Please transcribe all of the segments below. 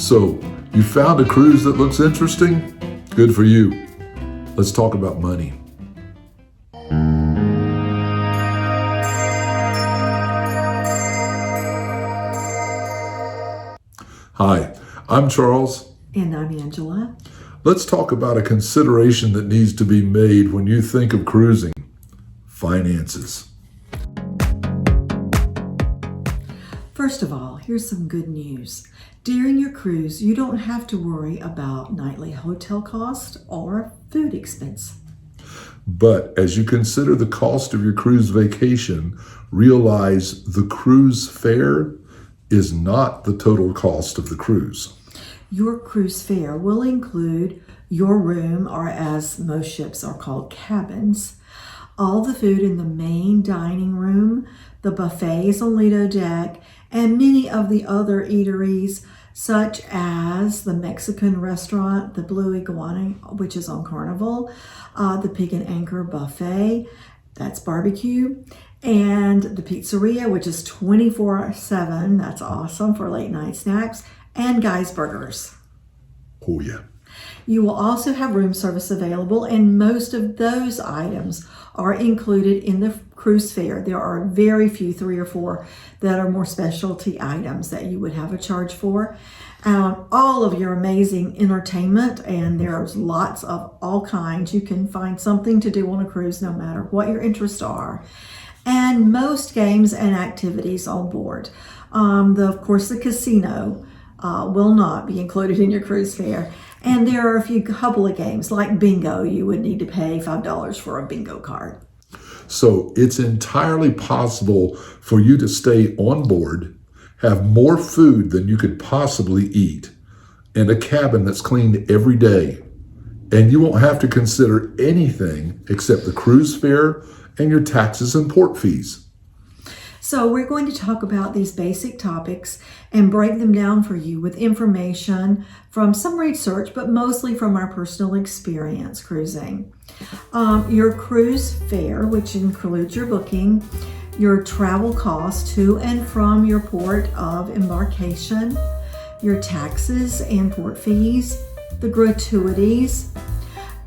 So, you found a cruise that looks interesting? Good for you. Let's talk about money. Hi, I'm Charles. And I'm Angela. Let's talk about a consideration that needs to be made when you think of cruising: finances. First of all, here's some good news. During your cruise, you don't have to worry about nightly hotel cost or food expense. But as you consider the cost of your cruise vacation, realize the cruise fare is not the total cost of the cruise. Your cruise fare will include your room, or as most ships are called, cabins, all the food in the main dining room, the buffets on Lido Deck, and many of the other eateries, such as the Mexican restaurant, the Blue Iguana, which is on Carnival, the Pig and Anchor Buffet, that's barbecue, and the pizzeria, which is 24/7, that's awesome for late night snacks, and Guy's Burgers. Oh yeah. You will also have room service available, and most of those items are included in the cruise fare. There are very few, 3 or 4, that are more specialty items that you would have a charge for. All of your amazing entertainment, and there's lots of all kinds. You can find something to do on a cruise no matter what your interests are. And most games and activities on board. Of course, the casino will not be included in your cruise fare. And there are a couple of games like bingo. You would need to pay $5 for a bingo card. So it's entirely possible for you to stay on board, have more food than you could possibly eat, and a cabin that's cleaned every day. And you won't have to consider anything except the cruise fare and your taxes and port fees. So we're going to talk about these basic topics and break them down for you with information from some research, but mostly from our personal experience cruising. Your cruise fare, which includes your booking, your travel costs to and from your port of embarkation, your taxes and port fees, the gratuities,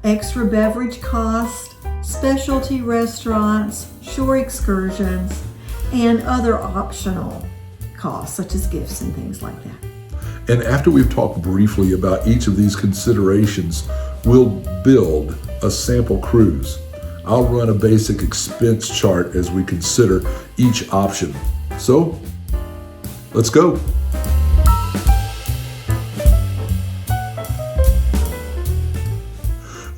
extra beverage cost, specialty restaurants, shore excursions, and other optional costs such as gifts and things like that. And after we've talked briefly about each of these considerations, we'll build a sample cruise. I'll run a basic expense chart as we consider each option. So, let's go.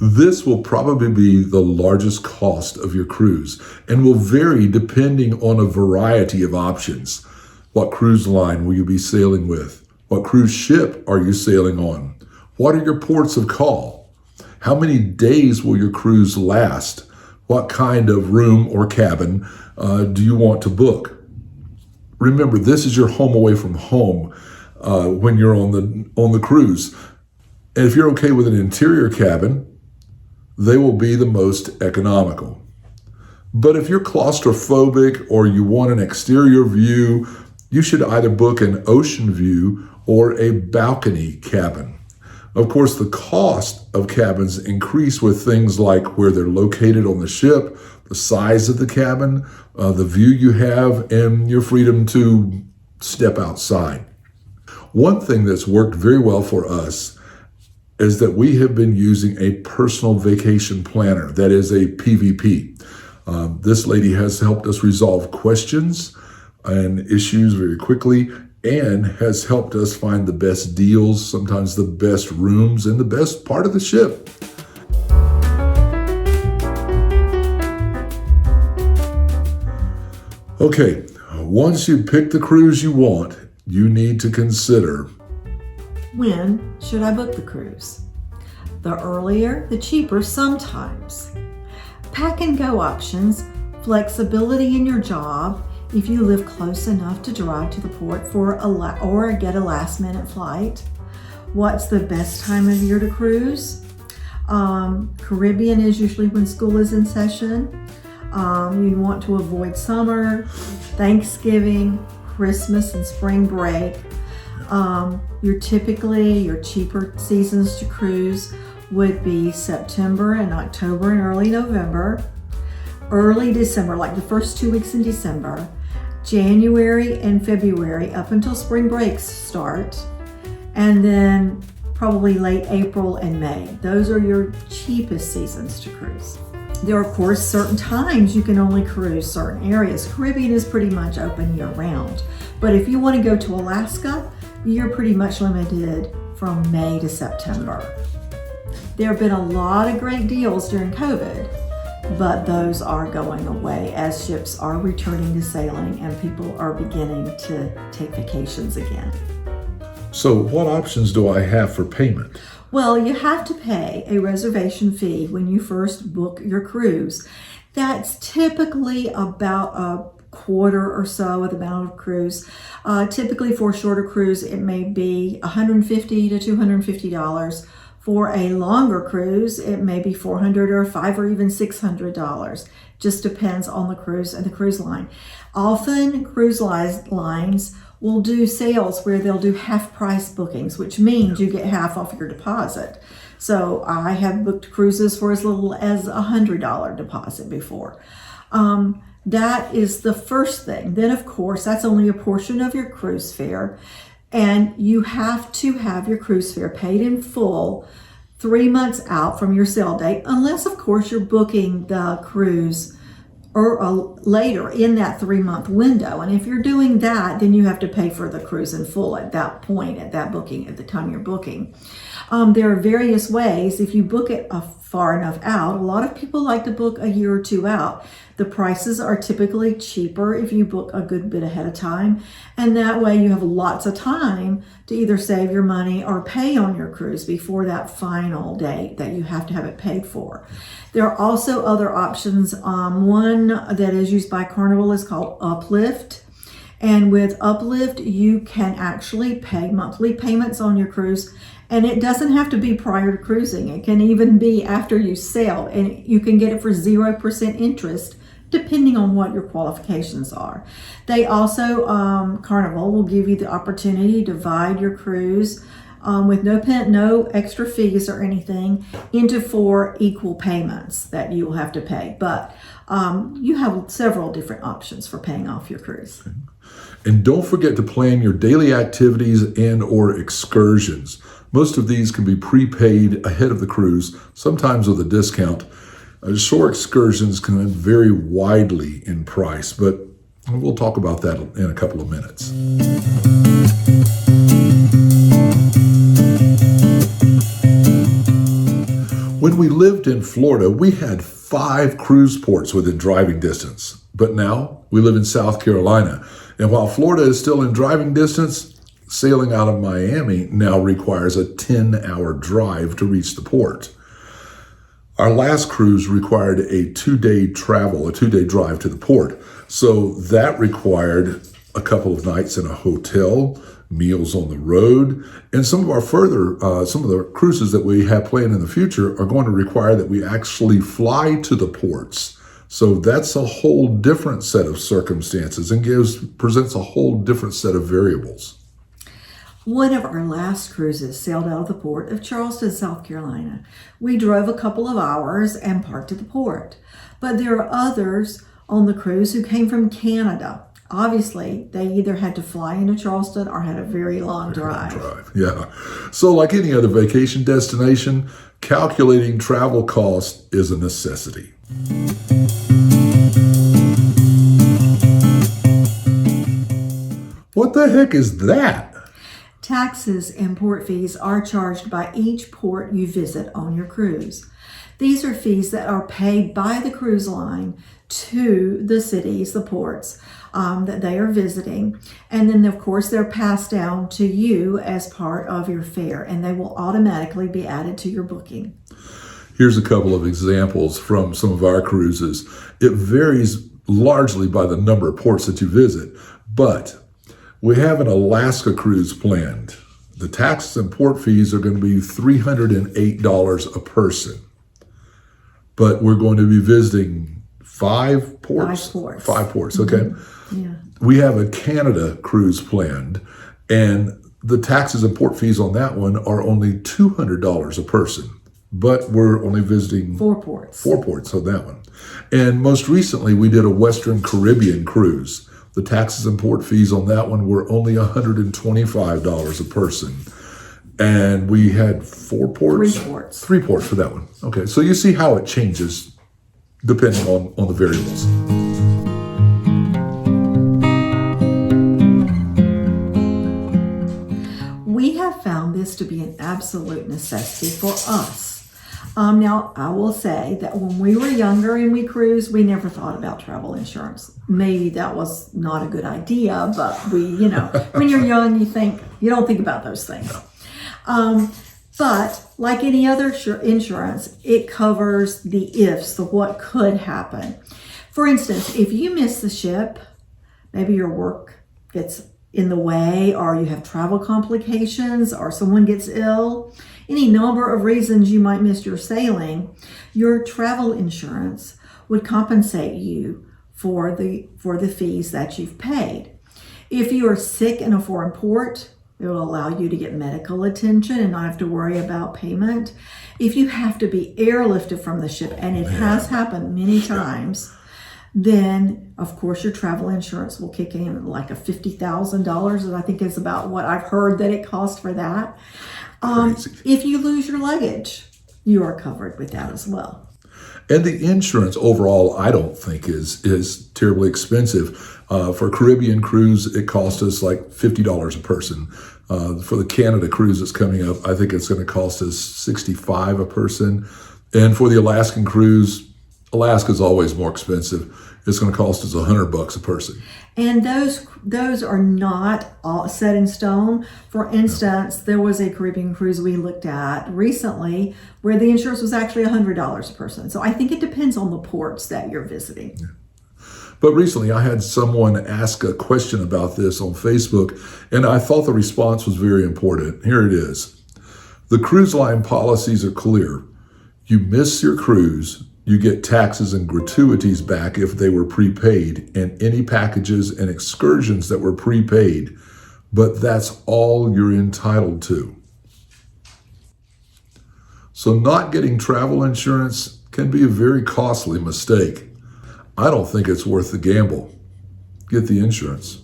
This will probably be the largest cost of your cruise and will vary depending on a variety of options. What cruise line will you be sailing with? What cruise ship are you sailing on? What are your ports of call? How many days will your cruise last? What kind of room or cabin do you want to book? Remember, this is your home away from home when you're on the cruise. And if you're okay with an interior cabin, they will be the most economical. But if you're claustrophobic or you want an exterior view, you should either book an ocean view or a balcony cabin. Of course, the cost of cabins increase with things like where they're located on the ship, the size of the cabin, the view you have, and your freedom to step outside. One thing that's worked very well for us is that we have been using a personal vacation planner, that is a PVP. This lady has helped us resolve questions and issues very quickly and has helped us find the best deals, sometimes the best rooms, and the best part of the ship. Okay, once you pick the cruise you want, you need to consider: when should I book the cruise? The earlier, the cheaper sometimes. Pack and go options, flexibility in your job, if you live close enough to drive to the port or get a last minute flight. What's the best time of year to cruise? Caribbean is usually when school is in session. You want to avoid summer, Thanksgiving, Christmas, and spring break. Your cheaper seasons to cruise would be September and October and early November, early December, like the first 2 weeks in December, January and February up until spring breaks start, and then probably late April and May. Those are your cheapest seasons to cruise. There are, of course, certain times you can only cruise certain areas. Caribbean is pretty much open year round. But if you want to go to Alaska, you're pretty much limited from May to September. There have been a lot of great deals during COVID, but those are going away as ships are returning to sailing and people are beginning to take vacations again. So what options do I have for payment? Well, you have to pay a reservation fee when you first book your cruise. That's typically about a quarter or so of the amount of cruise. Typically for a shorter cruise, it may be $150 to $250. For a longer cruise, it may be $400 or $500 or even $600. Just depends on the cruise and the cruise line. Often cruise lines will do sales where they'll do half price bookings, which means you get half off your deposit. So I have booked cruises for as little as $100 deposit before. That is the first thing. Then, of course, that's only a portion of your cruise fare. And you have to have your cruise fare paid in full 3 months out from your sail date, unless, of course, you're booking the cruise or later in that 3-month window. And if you're doing that, then you have to pay for the cruise in full at that point, at that booking, at the time you're booking. There are various ways. If you book it far enough out, a lot of people like to book a year or two out. The prices are typically cheaper if you book a good bit ahead of time. And that way you have lots of time to either save your money or pay on your cruise before that final date that you have to have it paid for. There are also other options. One that is used by Carnival is called Uplift. And with Uplift, you can actually pay monthly payments on your cruise. And it doesn't have to be prior to cruising. It can even be after you sail. And you can get it for 0% interest, depending on what your qualifications are. They also, Carnival will give you the opportunity to divide your cruise with no extra fees or anything into 4 equal payments that you will have to pay. But you have several different options for paying off your cruise. And don't forget to plan your daily activities and or excursions. Most of these can be prepaid ahead of the cruise, sometimes with a discount. Shore excursions can vary widely in price, but we'll talk about that in a couple of minutes. When we lived in Florida, we had 5 cruise ports within driving distance. But now we live in South Carolina. And while Florida is still in driving distance, sailing out of Miami now requires a 10-hour drive to reach the port. Our last cruise required a 2-day drive to the port. So that required a couple of nights in a hotel, meals on the road, and some of the cruises that we have planned in the future are going to require that we actually fly to the ports. So that's a whole different set of circumstances and presents a whole different set of variables. One of our last cruises sailed out of the port of Charleston, South Carolina. We drove a couple of hours and parked at the port. But there are others on the cruise who came from Canada. Obviously, they either had to fly into Charleston or had a very long drive. Yeah. So like any other vacation destination, calculating travel cost is a necessity. What the heck is that? Taxes and port fees are charged by each port you visit on your cruise. These are fees that are paid by the cruise line to the cities, the ports that they are visiting. And then, of course, they're passed down to you as part of your fare, and they will automatically be added to your booking. Here's a couple of examples from some of our cruises. It varies largely by the number of ports that you visit, but we have an Alaska cruise planned. The taxes and port fees are going to be $308 a person. But we're going to be visiting 5 ports? 5 ports. 5 ports, okay. Mm-hmm. Yeah. We have a Canada cruise planned, and the taxes and port fees on that one are only $200 a person, but we're only visiting 4 ports. 4 ports on that one. And most recently, we did a Western Caribbean cruise. The taxes and port fees on that one were only $125 a person. And we had 4 ports? 3 ports. 3 ports for that one. Okay, so you see how it changes depending on the variables. We have found this to be an absolute necessity for us. Now, I will say that when we were younger and we cruised, we never thought about travel insurance. Maybe that was not a good idea, but when you're young, you don't think about those things. But like any other insurance, it covers the ifs, the what could happen. For instance, if you miss the ship, maybe your work gets in the way, or you have travel complications, or someone gets ill, any number of reasons you might miss your sailing, your travel insurance would compensate you for the fees that you've paid. If you are sick in a foreign port, it will allow you to get medical attention and not have to worry about payment. If you have to be airlifted from the ship, and it has happened many times, then of course your travel insurance will kick in like a $50,000, and I think is about what I've heard that it costs for that. If you lose your luggage, you are covered with that as well. And the insurance overall, I don't think is terribly expensive. For a Caribbean cruise, it cost us like $50 a person. For the Canada cruise that's coming up, I think it's going to cost us $65 a person. And for the Alaskan cruise, Alaska's always more expensive. It's going to cost us $100 a person. And those are not all set in stone. For instance, there was a Caribbean cruise we looked at recently where the insurance was actually $100 a person. So I think it depends on the ports that you're visiting. Yeah. But recently I had someone ask a question about this on Facebook, and I thought the response was very important. Here it is. The cruise line policies are clear. You miss your cruise, you get taxes and gratuities back if they were prepaid, and any packages and excursions that were prepaid, but that's all you're entitled to. So not getting travel insurance can be a very costly mistake. I don't think it's worth the gamble. Get the insurance.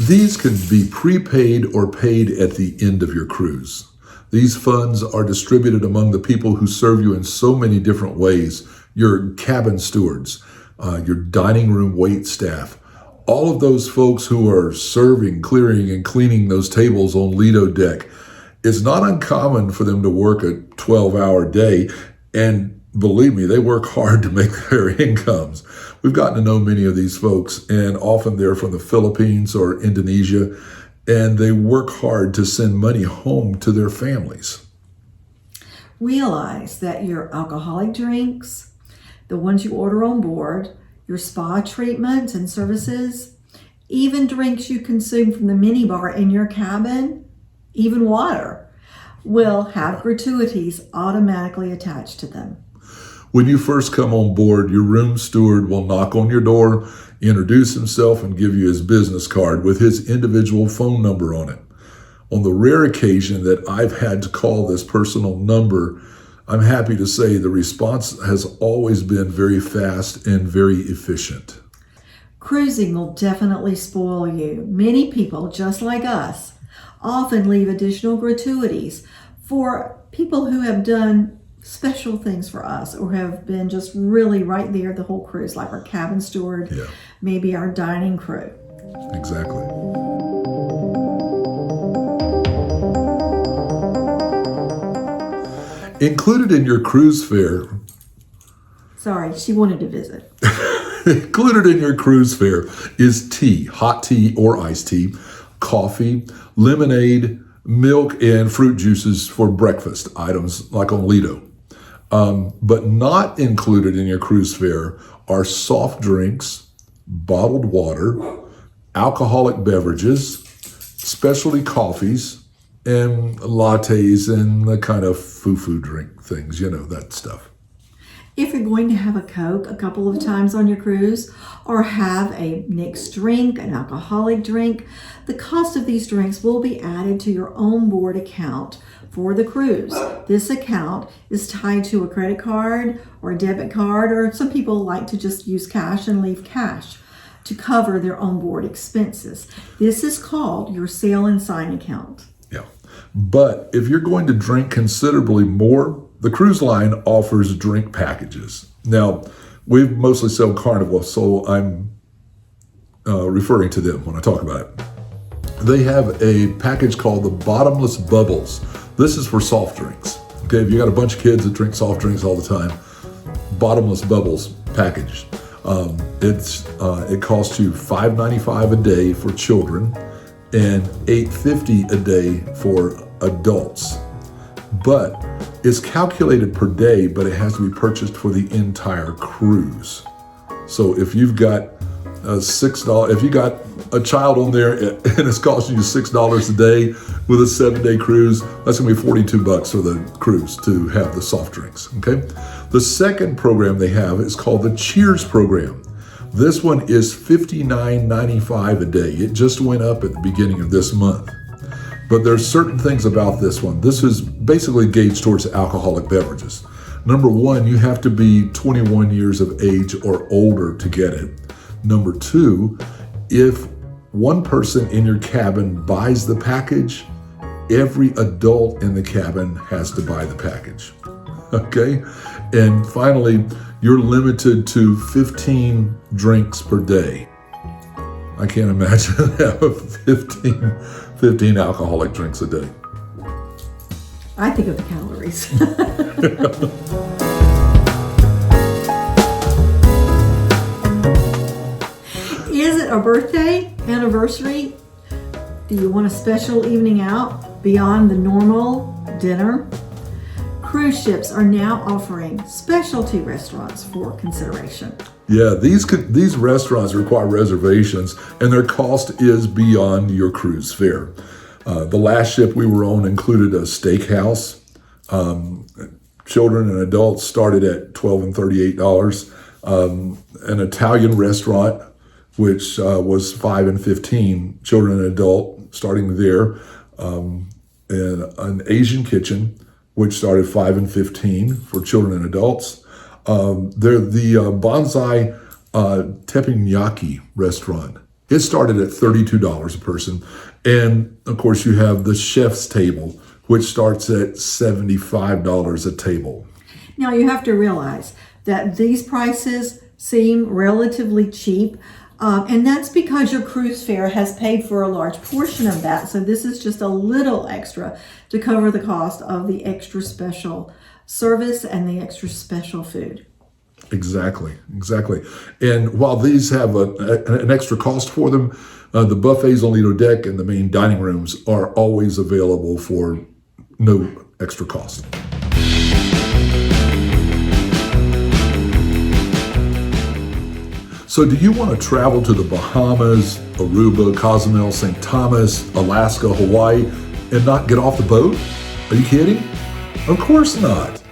These can be prepaid or paid at the end of your cruise. These funds are distributed among the people who serve you in so many different ways. Your cabin stewards, your dining room wait staff, all of those folks who are serving, clearing, and cleaning those tables on Lido deck. It's not uncommon for them to work a 12-hour day, and believe me, they work hard to make their incomes. We've gotten to know many of these folks, and often they're from the Philippines or Indonesia, and they work hard to send money home to their families. Realize that your alcoholic drinks, the ones you order on board, your spa treatments and services, even drinks you consume from the minibar in your cabin, even water, will have gratuities automatically attached to them. When you first come on board, your room steward will knock on your door, introduce himself, and give you his business card with his individual phone number on it. On the rare occasion that I've had to call this personal number, I'm happy to say the response has always been very fast and very efficient. Cruising will definitely spoil you. Many people, just like us, often leave additional gratuities for people who have done special things for us or have been just really right there the whole cruise, like our cabin steward, maybe our dining crew. Exactly. Included in your cruise fare. Sorry, she wanted to visit. Included in your cruise fare is tea, hot tea or iced tea, coffee, lemonade, milk, and fruit juices for breakfast items like on Lido. But not included in your cruise fare are soft drinks, bottled water, alcoholic beverages, specialty coffees, and lattes and the kind of foo-foo drink things, that stuff. If you're going to have a Coke a couple of times on your cruise or have a mixed drink, an alcoholic drink, the cost of these drinks will be added to your onboard account for the cruise. This account is tied to a credit card or a debit card, or some people like to just use cash and leave cash to cover their onboard expenses. This is called your sail and sign account. Yeah. But if you're going to drink considerably more, the cruise line offers drink packages. Now, we mostly sell Carnival, so I'm referring to them when I talk about it. They have a package called the Bottomless Bubbles. This is for soft drinks. Okay, if you got a bunch of kids that drink soft drinks all the time, Bottomless Bubbles package. It costs you $5.95 a day for children and $8.50 a day for adults. But it's calculated per day, but it has to be purchased for the entire cruise. So if you've got $6, if you got a child on there and it's costing you $6 a day with a 7-day cruise, that's gonna be $42 for the cruise to have the soft drinks, okay? The second program they have is called the Cheers program. This one is $59.95 a day. It just went up at the beginning of this month. But there's certain things about this one. This is basically gauged towards alcoholic beverages. Number one, you have to be 21 years of age or older to get it. Number two, if one person in your cabin buys the package, every adult in the cabin has to buy the package, okay? And finally, you're limited to 15 drinks per day. I can't imagine having 15 alcoholic drinks a day. I think of the calories. Is it a birthday, anniversary? Do you want a special evening out beyond the normal dinner? Cruise ships are now offering specialty restaurants for consideration. Yeah, these restaurants require reservations, and their cost is beyond your cruise fare. The last ship we were on included a steakhouse. Children and adults started at $12 and $38. An Italian restaurant, which was $5 and $15. Children and adult starting there. And an Asian kitchen, which started $5 and $15 for children and adults. They're the Bonsai Teppanyaki restaurant. It started at $32 a person. And of course you have the chef's table, which starts at $75 a table. Now you have to realize that these prices seem relatively cheap. And that's because your cruise fare has paid for a large portion of that. So this is just a little extra to cover the cost of the extra special service and the extra special food. Exactly. And while these have an extra cost for them, the buffets on Lido Deck and the main dining rooms are always available for no extra cost. So do you want to travel to the Bahamas, Aruba, Cozumel, St. Thomas, Alaska, Hawaii, and not get off the boat? Are you kidding? Of course not.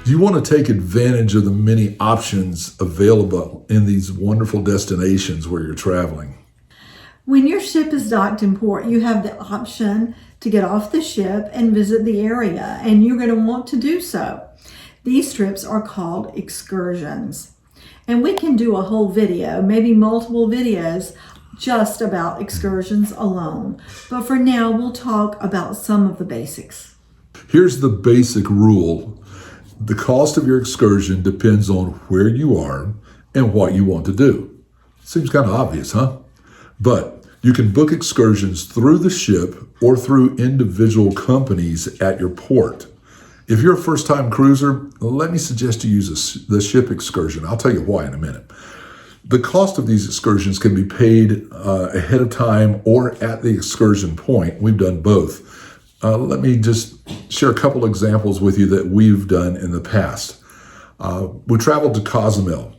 Do you want to take advantage of the many options available in these wonderful destinations where you're traveling? When your ship is docked in port, you have the option to get off the ship and visit the area, and you're going to want to do so. These trips are called excursions. And we can do a whole video, maybe multiple videos, just about excursions alone. But for now, we'll talk about some of the basics. Here's the basic rule. The cost of your excursion depends on where you are and what you want to do. Seems kind of obvious, huh? But you can book excursions through the ship or through individual companies at your port. If you're a first-time cruiser, let me suggest you use the ship excursion. I'll tell you why in a minute. The cost of these excursions can be paid ahead of time or at the excursion point. We've done both. Let me just share a couple examples with you that we've done in the past. We traveled to Cozumel.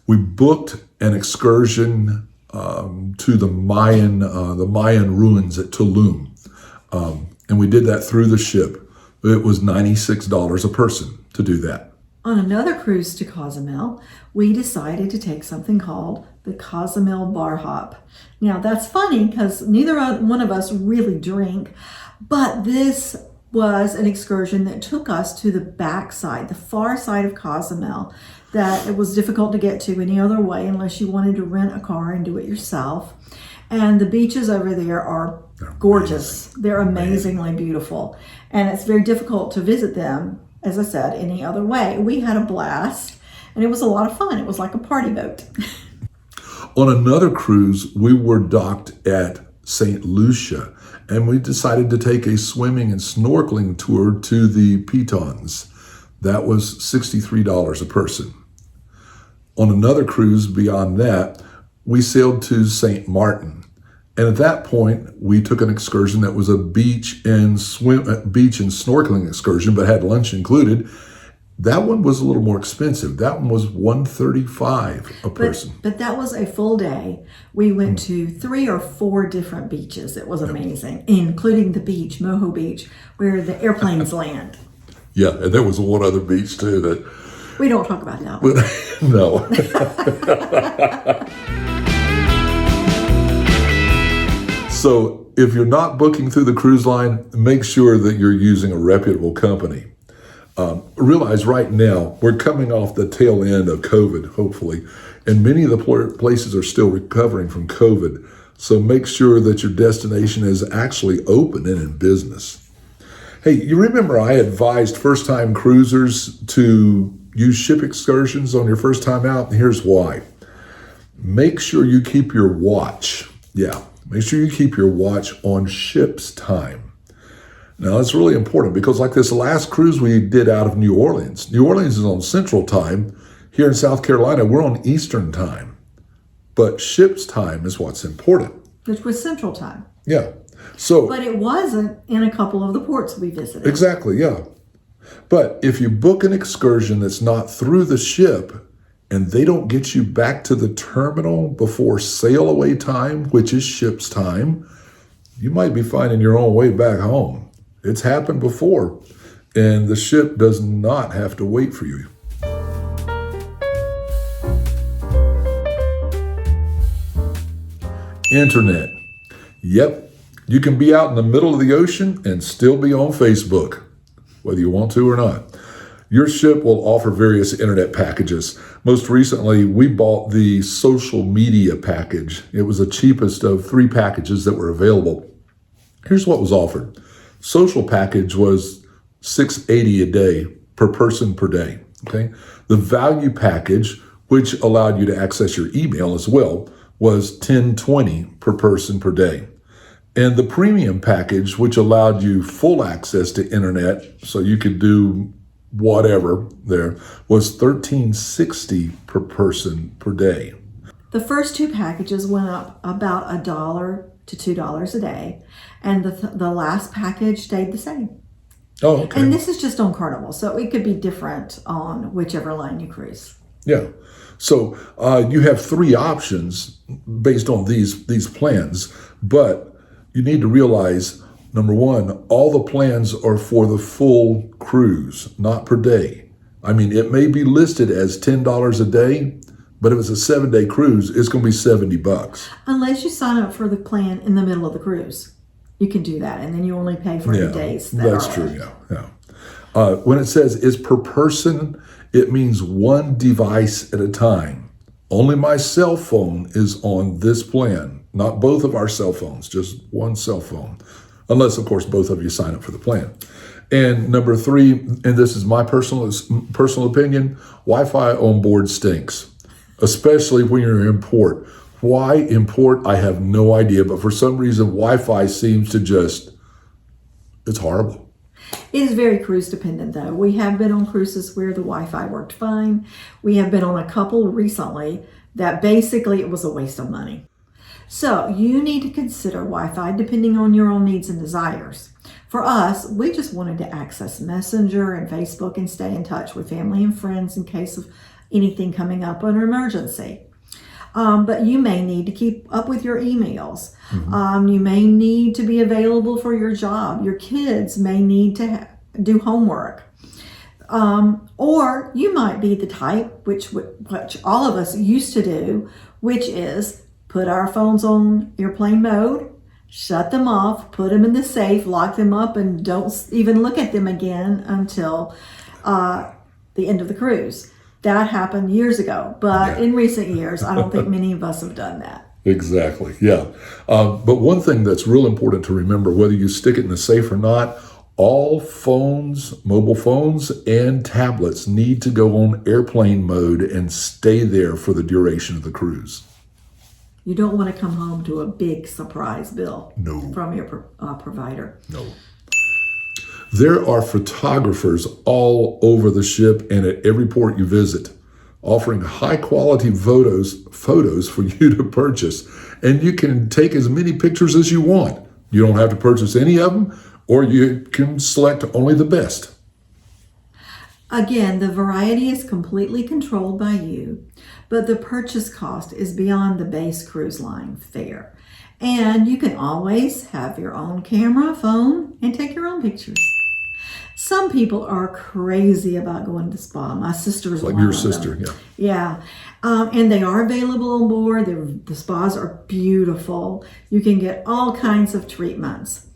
We booked an excursion to the Mayan ruins at Tulum. And we did that through the ship. It was $96 a person to do that. On another cruise to Cozumel, we decided to take something called the Cozumel Bar Hop. Now that's funny because neither one of us really drink, but this was an excursion that took us to the backside, the far side of Cozumel, that it was difficult to get to any other way unless you wanted to rent a car and do it yourself. And the beaches over there are gorgeous. They're amazingly beautiful. And it's very difficult to visit them, as I said, any other way. We had a blast and it was a lot of fun. It was like a party boat. On another cruise, we were docked at St. Lucia, and we decided to take a swimming and snorkeling tour to the Pitons. That was $63 a person. On another cruise beyond that, we sailed to St. Martin. And at that point, we took an excursion that was a beach and snorkeling excursion, but had lunch included. That one was a little more expensive. That one was $135 a person. But that was a full day. We went to 3 or 4 different beaches. It was amazing, including the beach, Moho Beach, where the airplanes land. Yeah, and there was one other beach too that... We don't talk about that one. No. So if you're not booking through the cruise line, make sure that you're using a reputable company. Realize right now, we're coming off the tail end of COVID, hopefully, and many of the places are still recovering from COVID. So make sure that your destination is actually open and in business. Hey, you remember I advised first-time cruisers to use ship excursions on your first time out? Here's why. Make sure you keep your watch. Yeah, make sure you keep your watch on ship's time. Now, that's really important because like this last cruise we did out of New Orleans. New Orleans is on Central Time. Here in South Carolina, we're on Eastern Time. But ship's time is what's important. Which was Central Time. Yeah. But it wasn't in a couple of the ports we visited. Exactly, yeah. But if you book an excursion that's not through the ship and they don't get you back to the terminal before sail away time, which is ship's time, you might be finding your own way back home. It's happened before, and the ship does not have to wait for you. Internet. Yep, you can be out in the middle of the ocean and still be on Facebook, whether you want to or not. Your ship will offer various internet packages. Most recently, we bought the social media package. It was the cheapest of 3 packages that were available. Here's what was offered. Social package was $6.80 a day per person per day. Okay. The value package, which allowed you to access your email as well, was $10.20 per person per day. And the premium package, which allowed you full access to internet, so you could do whatever there, was $13.60 per person per day. The first 2 packages went up about $1 to $2 a day, and the last package stayed the same. Oh, okay. And this is just on Carnival, so it could be different on whichever line you cruise. Yeah. So you have 3 options based on these plans, but you need to realize, number one, all the plans are for the full cruise, not per day. I mean, it may be listed as $10 a day, but if it's a 7-day cruise, it's going to be $70. Unless you sign up for the plan in the middle of the cruise. You can do that, and then you only pay for the days. That's true, yeah. When it says it's per person, it means one device at a time. Only my cell phone is on this plan, not both of our cell phones, just one cell phone. Unless, of course, both of you sign up for the plan. And number 3, and this is my personal opinion, Wi-Fi on board stinks, especially when you're in port. Why in port, I have no idea, but for some reason, Wi-Fi seems to it's horrible. It is very cruise dependent, though. We have been on cruises where the Wi-Fi worked fine. We have been on a couple recently that basically it was a waste of money. So you need to consider Wi-Fi depending on your own needs and desires. For us, we just wanted to access Messenger and Facebook and stay in touch with family and friends in case of anything coming up, an emergency. But you may need to keep up with your emails. You may need to be available for your job. Your kids may need to do homework. Or you might be the type, which all of us used to do, which is put our phones on airplane mode, shut them off, put them in the safe, lock them up, and don't even look at them again until the end of the cruise. That happened years ago, but in recent years, I don't think many of us have done that. Exactly, yeah. But one thing that's real important to remember, whether you stick it in the safe or not, all phones, mobile phones, and tablets need to go on airplane mode and stay there for the duration of the cruise. You don't want to come home to a big surprise bill from your provider. No. There are photographers all over the ship and at every port you visit, offering high-quality photos for you to purchase. And you can take as many pictures as you want. You don't have to purchase any of them, or you can select only the best. Again, the variety is completely controlled by you, but the purchase cost is beyond the base cruise line fare. And you can always have your own camera, phone, and take your own pictures. Some people are crazy about going to the spa. My sister's like one your of sister, them. yeah. And they are available on board. The spas are beautiful. You can get all kinds of treatments.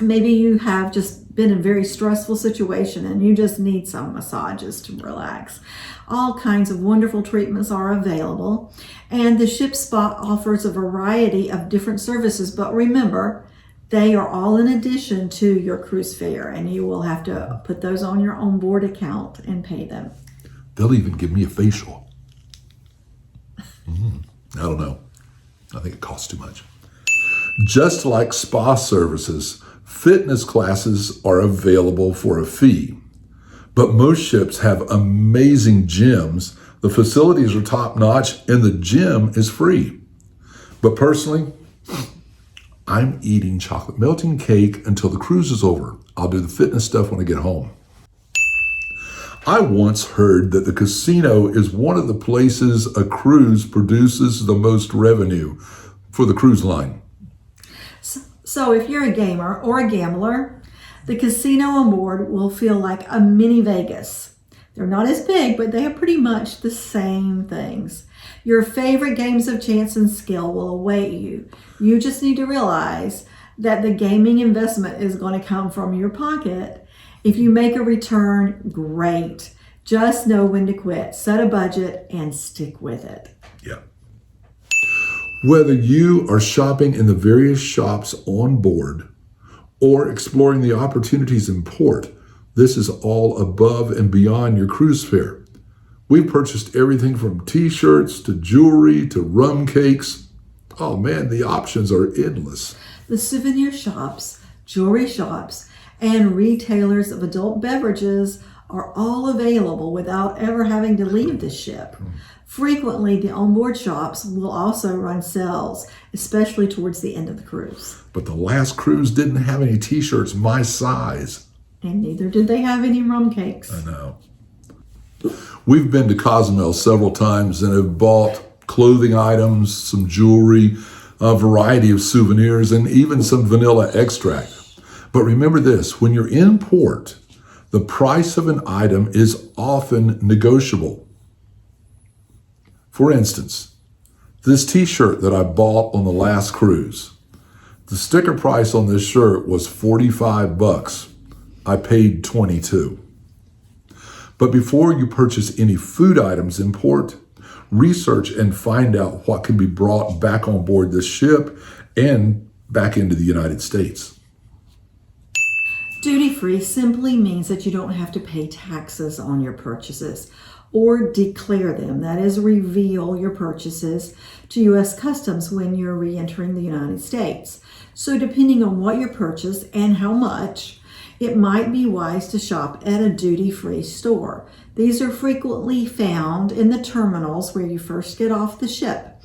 Maybe you have just been in a very stressful situation and you just need some massages to relax. All kinds of wonderful treatments are available. And the ship spa offers a variety of different services. But remember, they are all in addition to your cruise fare, and you will have to put those on your onboard account and pay them. They'll even give me a facial. I don't know. I think it costs too much. Just like spa services, fitness classes are available for a fee. But most ships have amazing gyms. The facilities are top-notch, and the gym is free. But personally, I'm eating chocolate melting cake until the cruise is over. I'll do the fitness stuff when I get home. I once heard that the casino is one of the places a cruise produces the most revenue for the cruise line. So if you're a gamer or a gambler, the casino on board will feel like a mini Vegas. They're not as big, but they are pretty much the same things. Your favorite games of chance and skill will await you. You just need to realize that the gaming investment is going to come from your pocket. If you make a return, great. Just know when to quit. Set a budget and stick with it. Yeah. Whether you are shopping in the various shops on board or exploring the opportunities in port, this is all above and beyond your cruise fare. We've purchased everything from t-shirts to jewelry to rum cakes. Oh man, the options are endless. The souvenir shops, jewelry shops, and retailers of adult beverages are all available without ever having to leave the ship. Frequently, the onboard shops will also run sales, especially towards the end of the cruise. But the last cruise didn't have any t-shirts my size. And neither did they have any rum cakes. I know. We've been to Cozumel several times and have bought clothing items, some jewelry, a variety of souvenirs, and even some vanilla extract. But remember this, when you're in port, the price of an item is often negotiable. For instance, this t-shirt that I bought on the last cruise, the sticker price on this shirt was $45. I paid $22. But before you purchase any food items in port, research and find out what can be brought back on board this ship and back into the United States. Duty-free simply means that you don't have to pay taxes on your purchases or declare them. That is, reveal your purchases to U.S. Customs when you're re-entering the United States. So depending on what you purchase and how much, it might be wise to shop at a duty-free store. These are frequently found in the terminals where you first get off the ship.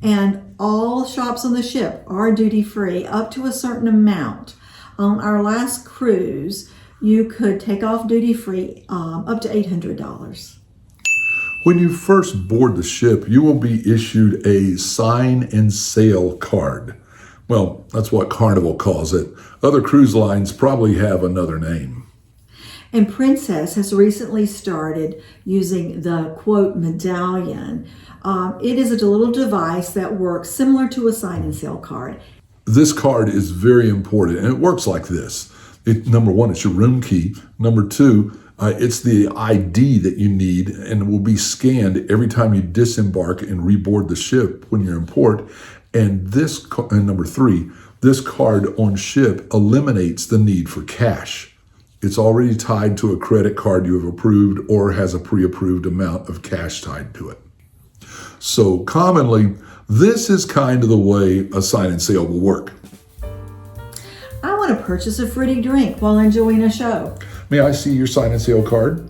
And all shops on the ship are duty-free up to a certain amount. On our last cruise, you could take off duty-free up to $800. When you first board the ship, you will be issued a sign and sail card. Well, that's what Carnival calls it. Other cruise lines probably have another name. And Princess has recently started using the quote medallion. It is a little device that works similar to a sign and sail card. This card is very important, and it works like this. Number one, it's your room key. Number two, it's the ID that you need, and it will be scanned every time you disembark and reboard the ship when you're in port. And number three, this card on ship eliminates the need for cash. It's already tied to a credit card you have approved or has a pre-approved amount of cash tied to it. So commonly, this is kind of the way a sign and sail will work. I want to purchase a fruity drink while enjoying a show. May I see your sign and sail card?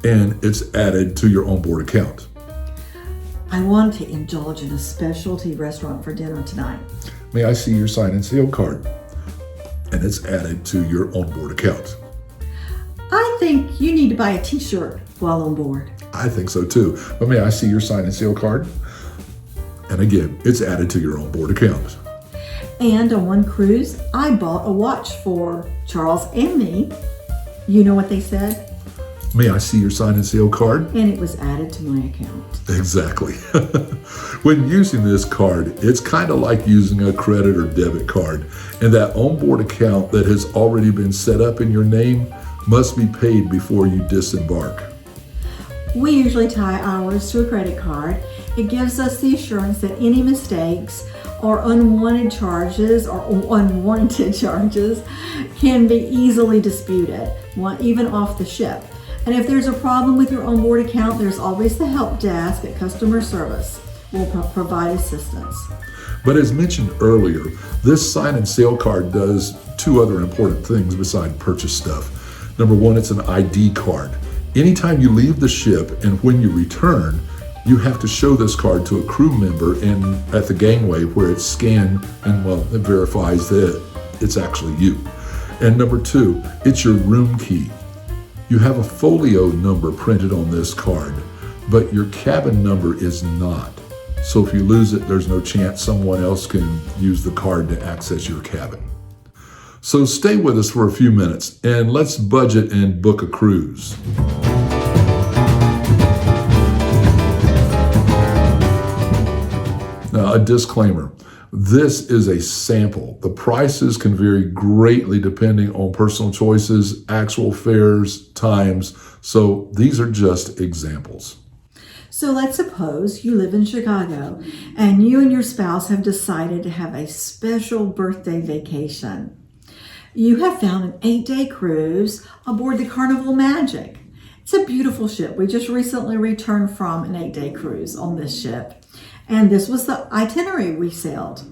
And it's added to your onboard account. I want to indulge in a specialty restaurant for dinner tonight. May I see your sign and sail card? And it's added to your onboard account. I think you need to buy a t-shirt while on board. I think so too. But may I see your sign and sail card? And again, it's added to your onboard account. And on one cruise, I bought a watch for Charles and me. You know what they said? May I see your sign and sail card? And it was added to my account. Exactly. When using this card, it's kind of like using a credit or debit card. And that onboard account that has already been set up in your name must be paid before you disembark. We usually tie ours to a credit card. It gives us the assurance that any mistakes or unwanted charges or unwarranted charges can be easily disputed, even off the ship. And if there's a problem with your onboard account, there's always the help desk at customer service will provide assistance. But as mentioned earlier, this sign and sail card does two other important things besides purchase stuff. Number one, it's an ID card. Anytime you leave the ship and when you return, you have to show this card to a crew member at the gangway where it's scanned and it verifies that it's actually you. And number two, it's your room key. You have a folio number printed on this card, but your cabin number is not. So if you lose it, there's no chance someone else can use the card to access your cabin. So stay with us for a few minutes and let's budget and book a cruise. Now, a disclaimer. This is a sample. The prices can vary greatly depending on personal choices, actual fares, times. So these are just examples. So let's suppose you live in Chicago and you and your spouse have decided to have a special birthday vacation. You have found an 8-day cruise aboard the Carnival Magic. It's a beautiful ship. We just recently returned from an 8-day cruise on this ship. And this was the itinerary we sailed.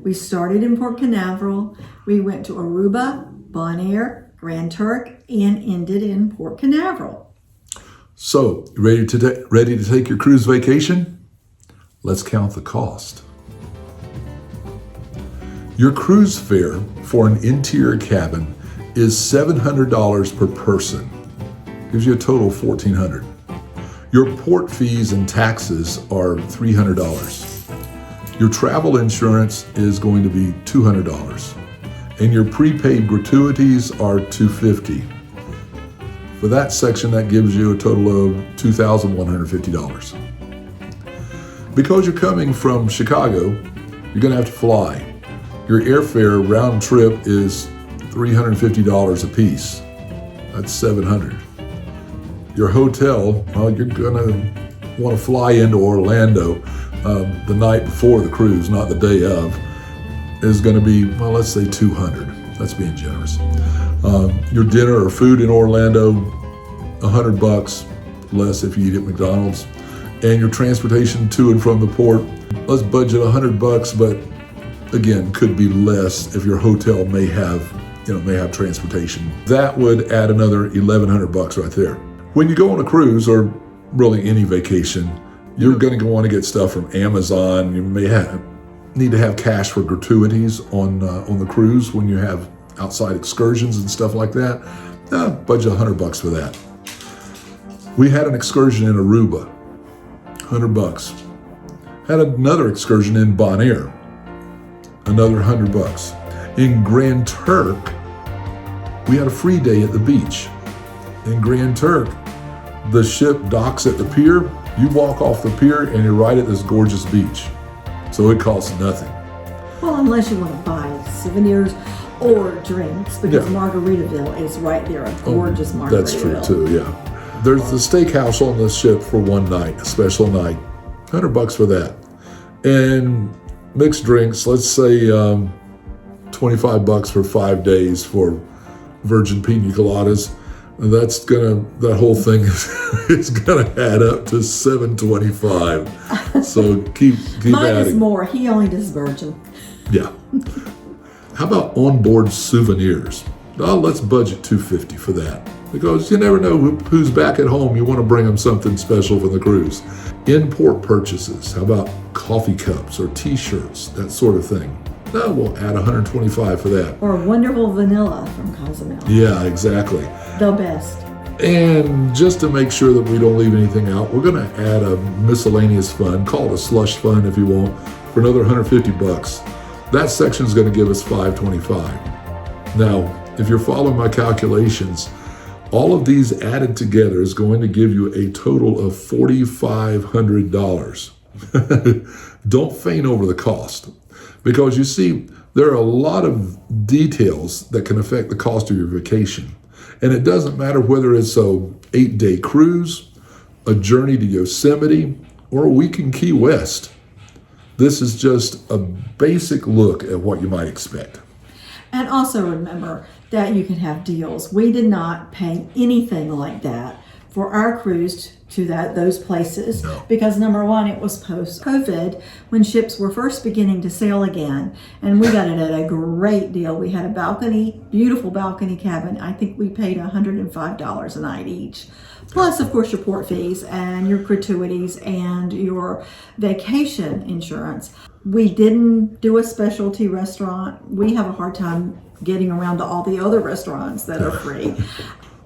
We started in Port Canaveral. We went to Aruba, Bonaire, Grand Turk, and ended in Port Canaveral. So, ready to take your cruise vacation? Let's count the cost. Your cruise fare for an interior cabin is $700 per person. Gives you a total of $1,400. Your port fees and taxes are $300. Your travel insurance is going to be $200. And your prepaid gratuities are $250. For that section, that gives you a total of $2,150. Because you're coming from Chicago, you're going to have to fly. Your airfare round trip is $350 a piece. That's $700. Your hotel, well, you're gonna want to fly into Orlando the night before the cruise, not the day of, is gonna be, well, let's say $200. That's being generous. Your dinner or food in Orlando, $100, less if you eat at McDonald's. And your transportation to and from the port, let's budget $100, but again, could be less if your hotel may have transportation. That would add another $1,100 right there. When you go on a cruise, or really any vacation, you're going to want to get stuff from Amazon. You may need to have cash for gratuities on the cruise when you have outside excursions and stuff like that. Budget $100 for that. We had an excursion in Aruba, $100. Had another excursion in Bonaire, another $100. In Grand Turk, we had a free day at the beach. In Grand Turk, the ship docks at the pier. You walk off the pier and you're right at this gorgeous beach. So it costs nothing. Well, unless you want to buy souvenirs or drinks, because Margaritaville is right there, a gorgeous Margaritaville. That's true too, yeah. There's the steakhouse on the ship for one night, a special night. $100 for that. And mixed drinks, let's say $25 for 5 days for virgin pina coladas. That whole thing is gonna add up to $725. So keep Mine adding. is more. He only does virgin. Yeah. How about onboard souvenirs? Well, let's budget $250 for that, because you never know who's back at home. You want to bring them something special for the cruise. Import purchases. How about coffee cups or T-shirts, that sort of thing? No, we'll add $125 for that. Or wonderful vanilla from Cozumel. Yeah, exactly. The best. And just to make sure that we don't leave anything out, we're going to add a miscellaneous fund, call it a slush fund if you want, for another $150. That section is going to give us $525. Now, if you're following my calculations, all of these added together is going to give you a total of $4,500. Don't faint over the cost, because you see, there are a lot of details that can affect the cost of your vacation. And it doesn't matter whether it's a 8-day cruise, a journey to Yosemite, or a week in Key West. This is just a basic look at what you might expect. And also remember that you can have deals. We did not pay anything like that for our cruise to those places. No. Because number one, it was post-COVID when ships were first beginning to sail again, and we got it at a great deal. We had a balcony, beautiful balcony cabin. I think we paid $105 a night each. Plus, of course, your port fees and your gratuities and your vacation insurance. We didn't do a specialty restaurant. We have a hard time getting around to all the other restaurants that are free.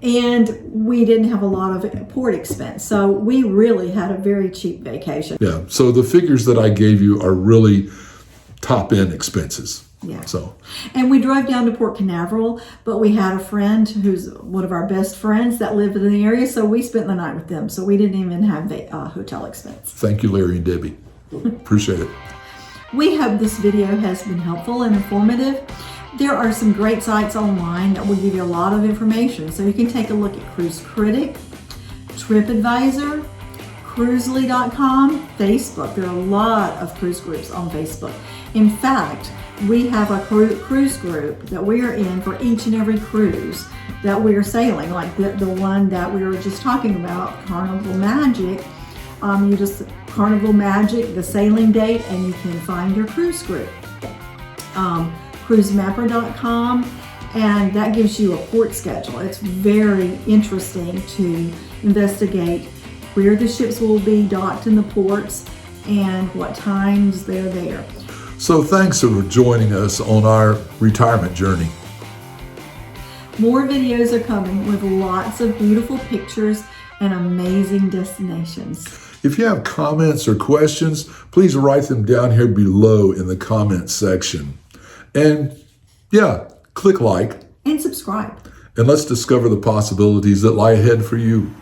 And we didn't have a lot of port expense. So we really had a very cheap vacation. Yeah, so the figures that I gave you are really top-end expenses. Yeah. So, and we drove down to Port Canaveral, but we had a friend who's one of our best friends that lived in the area, so we spent the night with them. So we didn't even have hotel expense. thank you, Larry and Debbie. Appreciate it. We hope this video has been helpful and informative. There are some great sites online that will give you a lot of information. So you can take a look at Cruise Critic, TripAdvisor, Cruisely.com, Facebook. There are a lot of cruise groups on Facebook. In fact, we have a cruise group that we are in for each and every cruise that we are sailing, like the one that we were just talking about, Carnival Magic. You just Carnival Magic, the sailing date, and you can find your cruise group. Cruisemapper.com, and that gives you a port schedule. It's very interesting to investigate where the ships will be docked in the ports and what times they're there. So thanks for joining us on our retirement journey. More videos are coming with lots of beautiful pictures and amazing destinations. If you have comments or questions, please write them down here below in the comments section. And yeah, click like. And subscribe. And let's discover the possibilities that lie ahead for you.